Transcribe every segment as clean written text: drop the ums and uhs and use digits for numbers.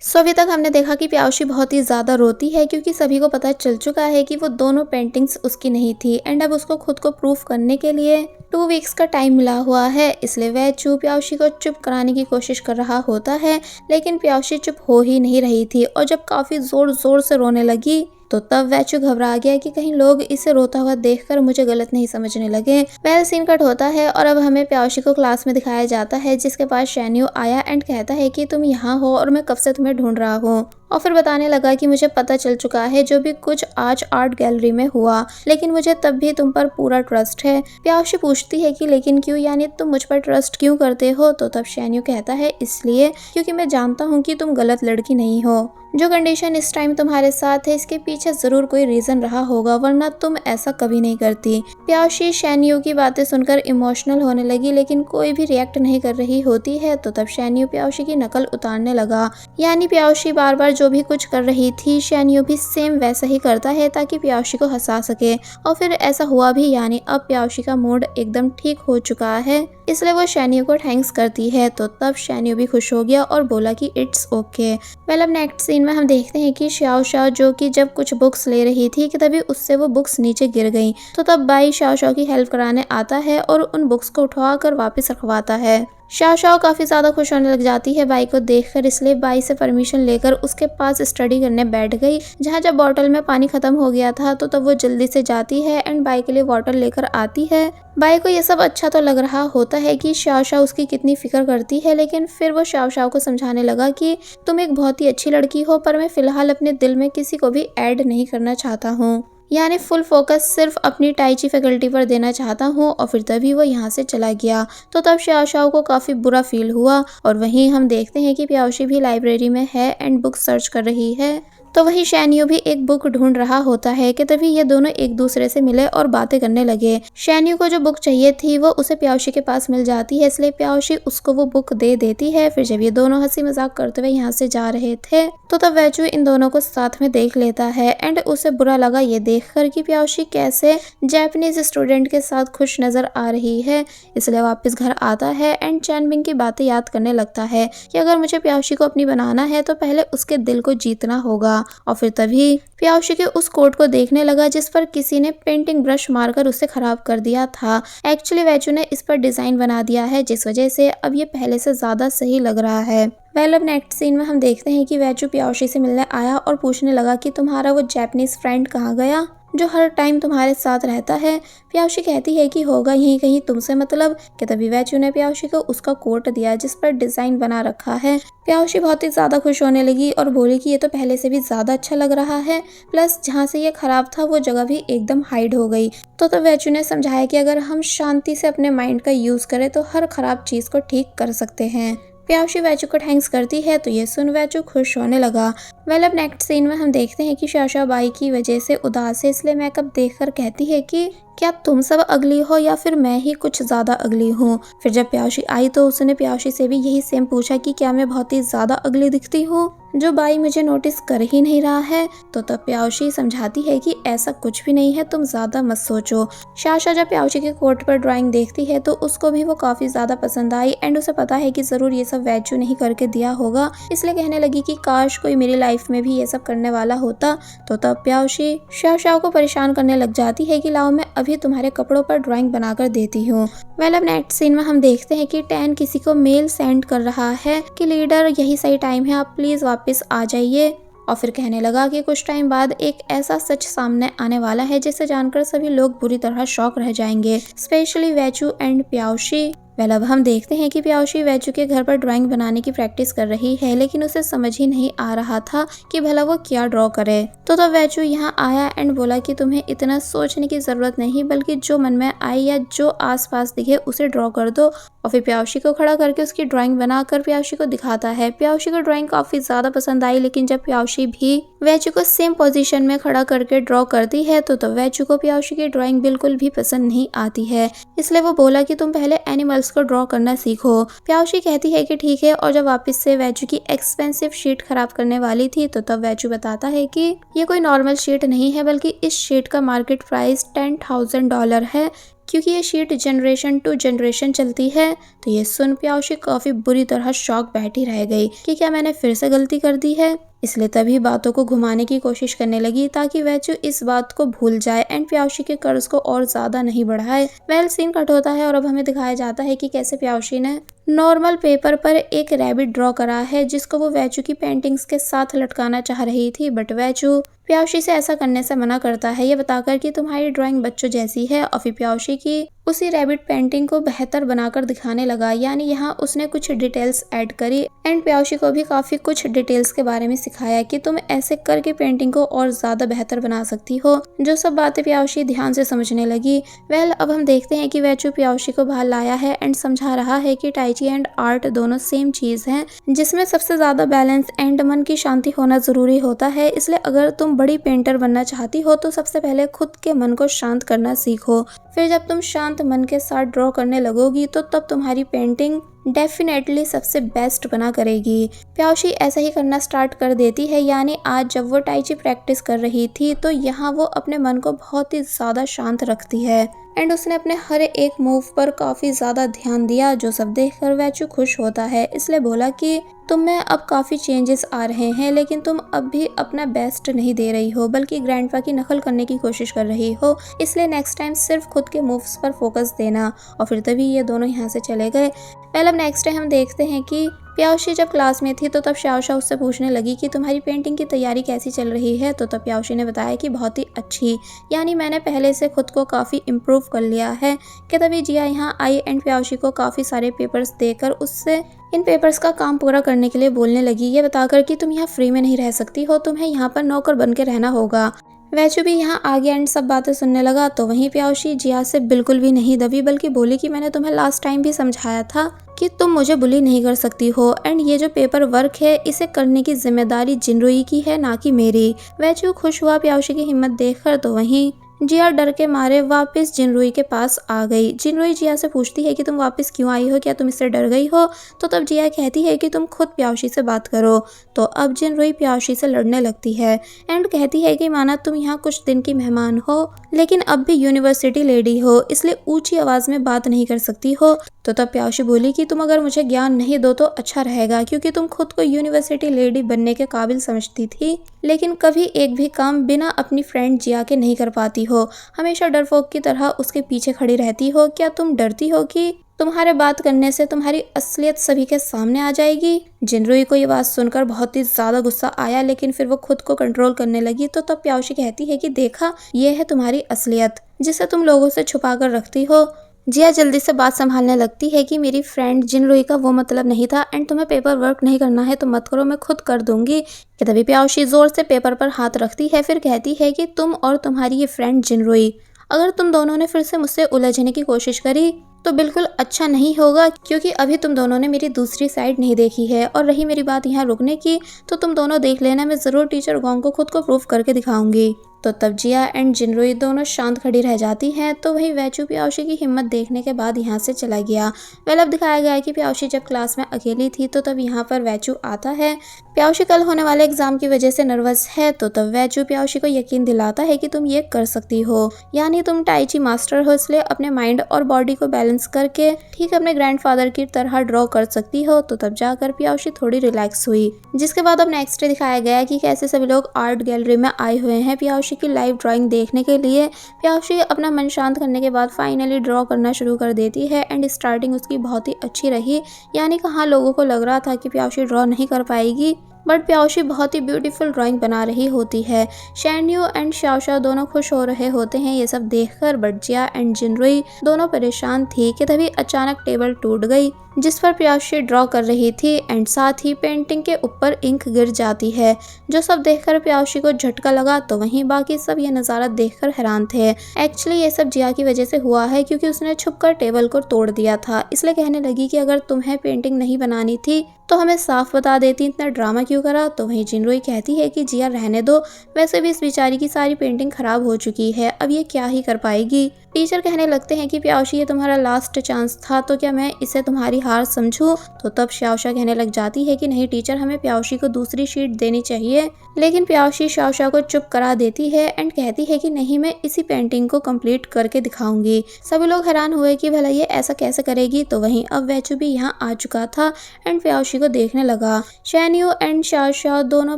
अभी तक हमने देखा कि प्याउशी बहुत ही ज़्यादा रोती है क्योंकि सभी को पता चल चुका है कि वो दोनों पेंटिंग्स उसकी नहीं थी एंड अब उसको खुद को प्रूफ करने के लिए 2 वीक्स का टाइम मिला हुआ है। इसलिए वह प्याउशी को चुप कराने की कोशिश कर रहा होता है, लेकिन प्याउशी चुप हो ही नहीं रही थी और जब काफ़ी ज़ोर ज़ोर से रोने लगी तो तब वैचू घबरा गया कि कहीं लोग इसे रोता हुआ देखकर मुझे गलत नहीं समझने लगे। पहले सीन कट होता है और अब हमें प्याउशी को क्लास में दिखाया जाता है, जिसके पास शैन्यू आया एंड कहता है कि तुम यहाँ हो और मैं कब से तुम्हें ढूंढ रहा हूँ। और फिर बताने लगा कि मुझे पता चल चुका है जो भी कुछ आज आर्ट गैलरी में हुआ, लेकिन मुझे तब भी तुम पर पूरा ट्रस्ट है। प्याउशी पूछती है कि लेकिन क्यों, यानी तुम मुझ पर ट्रस्ट क्यों करते हो? तो तब शैन्यू कहता है इसलिए क्योंकि मैं जानता हूँ कि तुम गलत लड़की नहीं हो। जो कंडीशन इस टाइम तुम्हारे साथ है इसके पीछे जरूर कोई रीजन रहा होगा, वरना तुम ऐसा कभी नहीं करती। प्याउशी शैन्यू की बातें सुनकर इमोशनल होने लगी, लेकिन कोई भी रिएक्ट नहीं कर रही होती है। तो तब शैन्यू प्याउशी की नकल उतारने लगा, यानी प्याउशी बार बार जो भी कुछ कर रही थी शैन्यू भी सेम वैसा ही करता है ताकि प्याउशी को हंसा सके। और फिर ऐसा हुआ भी, यानी अब प्याउशी का मूड एकदम ठीक हो चुका है, इसलिए वो शैन्यू को थैंक्स करती है। तो तब शैन्यू भी खुश हो गया और बोला कि इट्स ओके। वेल अब नेक्स्ट सीन में हम देखते हैं कि शाओ शाओ जो कि जब कुछ बुक्स ले रही थी कि तभी उससे वो बुक्स नीचे गिर गई। तो तब बाई शाओ शाओ की हेल्प कराने आता है और उन बुक्स को उठवा कर वापस रखवाता है। शाओ शाओ काफी ज्यादा खुश होने लग जाती है बाई को देखकर, इसलिए बाई से परमिशन लेकर उसके पास स्टडी करने बैठ गई। जहाँ जब बॉटल में पानी खत्म हो गया था तो तब वो जल्दी से जाती है एंड बाई के लिए वाटर लेकर आती है। बाई को ये सब अच्छा तो लग रहा होता है कि शाओ शाओ उसकी कितनी फिक्र करती है, लेकिन फिर वो शाओ शाओ को समझाने लगा कि तुम एक बहुत ही अच्छी लड़की हो, पर मैं फिलहाल अपने दिल में किसी को भी ऐड नहीं करना चाहता हूँ, यानी फुल फोकस सिर्फ अपनी टाइची फैकल्टी पर देना चाहता हूँ। और फिर तभी वो यहाँ से चला गया। तो तब शाओ शाओ को काफी बुरा फील हुआ और वहीं हम देखते हैं कि प्याउशी भी लाइब्रेरी में है एंड बुक सर्च कर रही है। तो वही शैन्यू भी एक बुक ढूंढ रहा होता है कि तभी ये दोनों एक दूसरे से मिले और बातें करने लगे। शैन्यू को जो बुक चाहिए थी वो उसे प्याउशी के पास मिल जाती है, इसलिए प्याउशी उसको वो बुक दे देती है। फिर जब ये दोनों हंसी मजाक करते हुए यहाँ से जा रहे थे तो तब वैचू इन दोनों को साथ में देख लेता है एंड उसे बुरा लगा ये देखकर कि प्याउशी कैसे जापानीज स्टूडेंट के साथ खुश नजर आ रही है। इसलिए वापस घर आता है एंड चैनबिंग की बातें याद करने लगता है कि अगर मुझे प्याउशी को अपनी बनाना है तो पहले उसके दिल को जीतना होगा। और फिर तभी प्याउशी के उस कोट को देखने लगा जिस पर किसी ने पेंटिंग ब्रश मारकर उसे खराब कर दिया था। एक्चुअली वैचू ने इस पर डिजाइन बना दिया है, जिस वजह से अब ये पहले से ज्यादा सही लग रहा है। वेल अब नेक्स्ट सीन में हम देखते हैं कि वैचू प्याउशी से मिलने आया और पूछने लगा कि तुम्हारा वो जापानीज फ्रेंड कहाँ गया जो हर टाइम तुम्हारे साथ रहता है। प्याउशी कहती है कि होगा यहीं कहीं, तुमसे मतलब। कि तभी वैचू ने प्याउशी को उसका कोट दिया जिस पर डिजाइन बना रखा है। प्याउशी बहुत ही ज्यादा खुश होने लगी और बोली कि ये तो पहले से भी ज्यादा अच्छा लग रहा है, प्लस जहाँ से ये खराब था वो जगह भी एकदम हाइड हो गई। तो वैचू ने समझाया कि अगर हम शांति से अपने माइंड का यूज करें तो हर खराब चीज को ठीक कर सकते हैं। प्याउशी वैचू को थैंक्स करती है तो ये सुन वैचू खुश होने लगा। वेल अब नेक्स्ट सीन में हम देखते हैं कि शाओ बाई की वजह से उदास है, इसलिए मेकअप देखकर कहती है कि क्या तुम सब अगली हो या फिर मैं ही कुछ ज्यादा अगली हूँ। फिर जब प्याउशी आई तो उसने प्याउशी से भी यही सेम पूछा कि क्या मैं बहुत ही ज्यादा अगली दिखती हूँ जो बाई मुझे नोटिस कर ही नहीं रहा है। तो तब प्याउशी समझाती है कि ऐसा कुछ भी नहीं है, तुम ज्यादा मत सोचो। शाशा जब प्याउशी के कोट पर ड्राइंग देखती है तो उसको भी वो काफी ज्यादा पसंद आई एंड उसे पता है कि जरूर ये सब वैचू नहीं करके दिया होगा, इसलिए कहने लगी कि काश कोई मेरी लाइफ में भी ये सब करने वाला होता। तो तब प्याउशी शाओ को परेशान करने लग जाती है कि लाओ मैं अभी तुम्हारे कपड़ों पर ड्राइंग बनाकर देती हूँ। वेल अब नेक्स्ट सीन में हम देखते हैं कि टैन किसी को मेल सेंड कर रहा है कि लीडर यही सही टाइम है, आप प्लीज वापस आ जाइए। और फिर कहने लगा कि कुछ टाइम बाद एक ऐसा सच सामने आने वाला है जिसे जानकर सभी लोग बुरी तरह शॉक रह जाएंगे, स्पेशली वैचू एंड प्याउशी। वेल अब हम देखते हैं कि प्याउशी वैचू के घर पर ड्राइंग बनाने की प्रैक्टिस कर रही है, लेकिन उसे समझ ही नहीं आ रहा था कि भला वो क्या ड्रॉ करे। तो तब वैचू यहाँ आया एंड बोला कि तुम्हें इतना सोचने की जरूरत नहीं, बल्कि जो मन में आए या जो आसपास दिखे उसे ड्रॉ कर दो। और फिर प्याउशी को खड़ा करके उसकी ड्राइंग बनाकर प्याउशी को दिखाता है। प्याउशी को ड्राइंग काफी ज्यादा पसंद आई, लेकिन जब प्याउशी भी वैचू को सेम पोजीशन में खड़ा करके ड्रॉ करती है तो वैचू को प्याउशी की ड्राइंग बिल्कुल भी पसंद नहीं आती है, इसलिए वो बोला कि तुम पहले एनिमल्स को ड्रॉ करना सीखो। प्याउशी कहती है कि ठीक है, और जब वापस से वैचू की एक्सपेंसिव शीट खराब करने वाली थी तो तब वैचू बताता है कि ये कोई नॉर्मल शीट नहीं है, बल्कि इस शीट का मार्केट प्राइस $10,000 है। क्योंकि ये शीट जनरेशन टू जनरेशन चलती है। तो ये सुन प्याओशी काफी बुरी तरह शॉक बैठी रह गई कि क्या मैंने फिर से गलती कर दी है। इसलिए तभी बातों को घुमाने की कोशिश करने लगी ताकि वैचू इस बात को भूल जाए एंड प्याओशी के कर्ज को और ज्यादा नहीं बढ़ाए। वेल सीन कट होता है और अब हमें दिखाया जाता है कि कैसे प्याओशी ने नॉर्मल पेपर पर एक रैबिट ड्रॉ करा है जिसको वो वैचू की पेंटिंग्स के साथ लटकाना चाह रही थी, बट वैचू प्याओशी से ऐसा करने से मना करता है, ये बताकर कि तुम्हारी ड्राइंग बच्चों जैसी है। और फिर प्याओशी की उसी रैबिट पेंटिंग को बेहतर बनाकर दिखाने लगा, यानी यहाँ उसने कुछ डिटेल्स ऐड करी एंड प्याओशी को भी काफी कुछ डिटेल्स के बारे में सिखाया कि तुम ऐसे करके पेंटिंग को और ज्यादा बेहतर बना सकती हो। जो सब बातें प्याओशी ध्यान से समझने लगी। वेल अब हम देखते हैं कि वैचू प्याओशी को बाहर लाया है एंड समझा रहा है कि टाइची एंड आर्ट दोनों सेम चीज है, जिसमें सबसे ज्यादा बैलेंस एंड मन की शांति होना जरूरी होता है। इसलिए अगर तुम बड़ी पेंटर बनना चाहती हो तो सबसे पहले खुद के मन को शांत करना सीखो। फिर जब तुम शांत मन के साथ ड्रॉ करने लगोगी तो तब तुम्हारी पेंटिंग डेफिनेटली सबसे बेस्ट बना करेगी। प्याओशी ऐसा ही करना स्टार्ट कर देती है, यानी आज जब वो टाइची प्रैक्टिस कर रही थी तो यहाँ वो अपने मन को बहुत ही ज्यादा शांत रखती है एंड उसने अपने हर एक मूव पर काफी ज्यादा ध्यान दिया। जो सब देखकर वैचू खुश होता है, इसलिए बोला कि तुम में अब काफी चेंजेस आ रहे हैं, लेकिन तुम अब भी अपना बेस्ट नहीं दे रही हो बल्कि ग्रैंडपा की नकल करने की कोशिश कर रही हो। इसलिए नेक्स्ट टाइम सिर्फ खुद के मूव्स पर फोकस देना। और फिर तभी ये दोनों यहाँ से चले गए। पहले अब नेक्स्ट डे हम देखते हैं कि प्याओशी जब क्लास में थी तो तब शाओशा उससे पूछने लगी कि तुम्हारी पेंटिंग की तैयारी कैसी चल रही है। तो तब प्याओशी ने बताया कि बहुत ही अच्छी, यानी मैंने पहले से खुद को काफ़ी इम्प्रूव कर लिया है। कि तभी जिया यहाँ आई एंड प्याओशी को काफ़ी सारे पेपर्स देकर उससे इन पेपर्स का काम पूरा करने के लिए बोलने लगी, ये बताकर कि तुम यहाँ फ्री में नहीं रह सकती हो, तुम्हें यहाँ पर नौकर बन के रहना होगा। वैचू भी यहाँ आ गया एंड सब बातें सुनने लगा। तो वहीं प्याओशी जिया से बिल्कुल भी नहीं दबी बल्कि बोली कि मैंने तुम्हें लास्ट टाइम भी समझाया था कि तुम मुझे बुली नहीं कर सकती हो एंड ये जो पेपर वर्क है इसे करने की जिम्मेदारी जिनरुई की है, ना कि मेरी। वैचू खुश हुआ प्याओशी की हिम्मत देखकर। तो वहीं जिया डर के मारे वापस जिनरुई के पास आ गई। जिनरुई जिया से पूछती है कि तुम वापस क्यों आई हो, क्या तुम इससे डर गई हो। तो तब जिया कहती है कि तुम खुद प्याओशी से बात करो। तो अब जिनरुई प्याओशी से लड़ने लगती है एंड कहती है कि माना तुम यहाँ कुछ दिन की मेहमान हो लेकिन अब भी यूनिवर्सिटी लेडी हो, इसलिए ऊंची आवाज में बात नहीं कर सकती हो। तो तब प्याओशी बोली कि तुम अगर मुझे ज्ञान नहीं दो तो अच्छा रहेगा, क्योंकि तुम खुद को यूनिवर्सिटी लेडी बनने के काबिल समझती थी लेकिन कभी एक भी काम बिना अपनी फ्रेंड जिया के नहीं कर पाती हो, हमेशा डरपोक की तरह उसके पीछे खड़ी रहती हो। क्या तुम डरती हो कि तुम्हारे बात करने से तुम्हारी असलियत सभी के सामने आ जाएगी। जिनरुई को ये बात सुनकर बहुत ही ज्यादा गुस्सा आया, लेकिन फिर वो खुद को कंट्रोल करने लगी। तो तब प्याओशी कहती है कि देखा, ये है तुम्हारी असलियत जिसे तुम लोगों से छुपा कर रखती हो। जिया जल्दी से बात संभालने लगती है कि मेरी फ्रेंड जिनरुई का वो मतलब नहीं था एंड तुम्हें पेपर वर्क नहीं करना है तो मत करो, मैं खुद कर दूंगी। कि तभी प्याओशी जोर से पेपर पर हाथ रखती है, फिर कहती है कि तुम और तुम्हारी ये फ्रेंड जिनरुई, अगर तुम दोनों ने फिर से मुझसे उलझने की कोशिश करी तो बिल्कुल अच्छा नहीं होगा, क्योंकि अभी तुम दोनों ने मेरी दूसरी साइड नहीं देखी है। और रही मेरी बात यहाँ रुकने की, तो तुम दोनों देख लेना, मैं जरूर टीचर गोंग को खुद को प्रूफ करके दिखाऊंगी। तो तब जिया एंड जिनरुई दोनों शांत खड़ी रह जाती हैं। तो वही वैचू प्याओशी की हिम्मत देखने के बाद यहाँ से चला गया। वेल अब दिखाया गया है कि प्याओशी जब क्लास में अकेली थी तो तब यहाँ पर वैचू आता है। प्याओशी कल होने वाले एग्जाम की वजह से नर्वस है। तो तब वैचू प्याओशी को यकीन दिलाता है कि तुम ये कर सकती हो, यानी तुम टाइची मास्टर हो, इसलिए अपने माइंड और बॉडी को बैलेंस करके ठीक अपने ग्रैंडफादर की तरह ड्रॉ कर सकती हो। तो तब जाकर प्याओशी थोड़ी रिलैक्स हुई। जिसके बाद अब नेक्स्ट डे दिखाया गया कि कैसे सभी लोग आर्ट गैलरी में आए हुए हैं प्याओशी की लाइव ड्राइंग देखने के लिए। प्याओशी अपना मन शांत करने के बाद फाइनली ड्रॉ करना शुरू कर देती है एंड स्टार्टिंग उसकी बहुत ही अच्छी रही, यानी कहाँ लोगों को लग रहा था कि प्याओशी ड्रॉ नहीं कर पाएगी, बट प्याओशी बहुत ही ब्यूटीफुल ड्राइंग बना रही होती है। शैन्यू एंड शाओशा दोनों खुश हो रहे होते हैं ये सब देखकर, बट जिया एंड जिनरुई दोनों परेशान थी। कि तभी अचानक टेबल टूट गई जिस पर प्याओशी ड्रॉ कर रही थी एंड साथ ही पेंटिंग के ऊपर इंक गिर जाती है। जो सब देखकर प्याओशी को झटका लगा। तो वहीं बाकी सब ये नज़ारा देखकर हैरान थे। एक्चुअली ये सब जिया की वजह से हुआ है, क्योंकि उसने छुपकर टेबल को तोड़ दिया था। इसलिए कहने लगी कि अगर तुम्हें पेंटिंग नहीं बनानी थी तो हमें साफ बता देती, इतना ड्रामा क्यों करा। तो वहीं जिनरुई कहती है कि जिया रहने दो, वैसे भी इस बेचारी की सारी पेंटिंग खराब हो चुकी है, अब ये क्या ही कर पाएगी। टीचर कहने लगते हैं कि प्याओशी ये तुम्हारा लास्ट चांस था, तो क्या मैं इसे तुम्हारी हार समझूं? तो तब शाओशा कहने लग जाती है कि नहीं टीचर, हमें प्याओशी को दूसरी शीट देनी चाहिए। लेकिन प्याओशी शाओशा को चुप करा देती है एंड कहती है कि नहीं, मैं इसी पेंटिंग को कंप्लीट करके दिखाऊंगी। सभी लोग हैरान हुए कि भला ये ऐसा कैसे करेगी। तो वहीं अब वैचू भी यहाँ आ चुका था एंड प्याओशी को देखने लगा। शैन्यू एंड शाओशा दोनों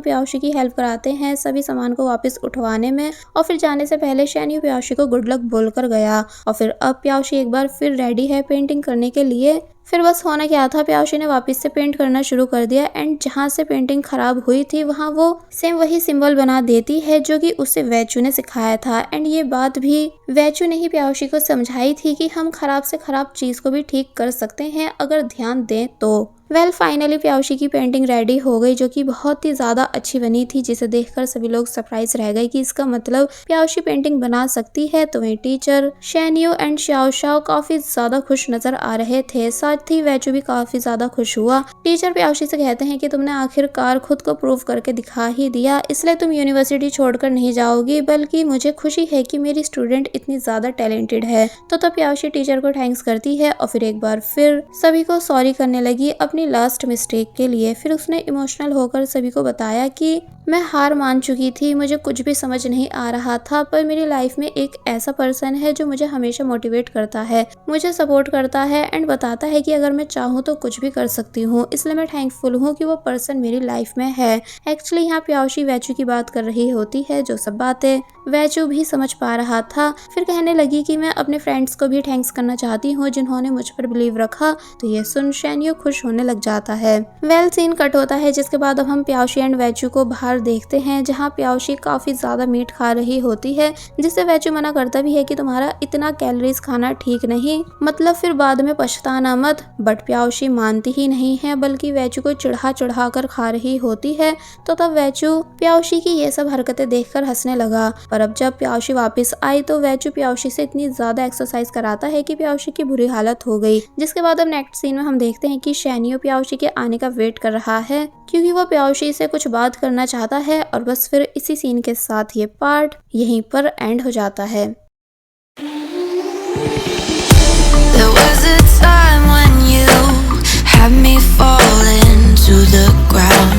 प्याओशी की हेल्प कराते हैं सभी सामान को वापस उठवाने में, और फिर जाने से पहले शैन्यू प्याओशी को गुड लक बोलकर गया। और फिर अब प्याओशी एक बार फिर रेडी है पेंटिंग करने के लिए। फिर बस होना क्या था, प्याओशी ने वापस से पेंट करना शुरू कर दिया एंड जहाँ से पेंटिंग खराब हुई थी वहाँ वो सेम वही सिंबल बना देती है जो कि उसे वैचू ने सिखाया था। एंड ये बात भी वैचू ने ही प्याओशी को समझाई थी कि हम खराब से खराब चीज को भी ठीक कर सकते हैं अगर ध्यान दें तो। फाइनली प्याओशी की पेंटिंग रेडी हो गई जो कि बहुत ही ज्यादा अच्छी बनी थी, जिसे देखकर सभी लोग सरप्राइज रह गए कि इसका मतलब प्याओशी पेंटिंग बना सकती है। तो वहीं टीचर, शैन्यू एंड शाओशा काफी ज्यादा खुश नजर आ रहे थे, साथ ही वैचू भी काफी ज्यादा खुश हुआ। टीचर प्याओशी से कहते हैं कि तुमने आखिरकार खुद को प्रूव करके दिखा ही दिया, इसलिए तुम यूनिवर्सिटी छोड़कर नहीं जाओगी, बल्कि मुझे खुशी है कि मेरी स्टूडेंट इतनी ज्यादा टैलेंटेड है। तो तब प्याओशी टीचर को थैंक्स करती है और फिर एक बार फिर सभी को सॉरी करने लगी अपनी लास्ट मिस्टेक के लिए। फिर उसने इमोशनल होकर सभी को बताया कि मैं हार मान चुकी थी, मुझे कुछ भी समझ नहीं आ रहा था, पर मेरी लाइफ में एक ऐसा पर्सन है जो मुझे हमेशा मोटिवेट करता है, मुझे सपोर्ट करता है एंड बताता है कि अगर मैं चाहूँ तो कुछ भी कर सकती हूँ, इसलिए मैं थैंकफुल हूँ कि वो पर्सन मेरी लाइफ में है। एक्चुअली यहाँ प्याओशी वैचू की बात कर रही होती है, जो सब बातें वैचू भी समझ पा रहा था। फिर कहने लगी कि मैं अपने फ्रेंड्स को भी थैंक्स करना चाहती हूँ जिन्होंने मुझ पर बिलीव रखा। तो ये सुन शैन्यू खुश होने लग जाता है। सीन कट होता है, जिसके बाद अब हम प्याओशी एंड वैचू को बाहर देखते हैं, जहाँ प्याओशी काफी ज्यादा मीट खा रही होती है, जिससे वैचू मना करता भी है कि तुम्हारा इतना कैलोरीज खाना ठीक नहीं, मतलब फिर बाद में पछताना मत। बट प्याओशी मानती ही नहीं है, बल्कि वैचू को चिढ़ा कर खा रही होती है। तो तब वैचू प्याओशी की ये सब हरकतें देखकर हंसने लगा। पर अब जब प्याओशी वापस आई तो वैचू प्याओशी से इतनी ज्यादा एक्सरसाइज कराता है कि प्याओशी की बुरी हालत हो गई। जिसके बाद अब नेक्स्ट सीन में हम देखते हैं कि शैन्यू प्याओशी के आने का वेट कर रहा है, क्योंकि वो प्याओशी से कुछ बात करना चाहता है। और बस फिर इसी सीन के साथ ये पार्ट यहीं पर एंड हो जाता है। There was a time when you had me falling to the ground.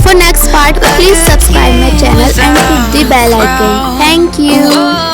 For next part, please subscribe my channel and hit the bell icon. Thank you.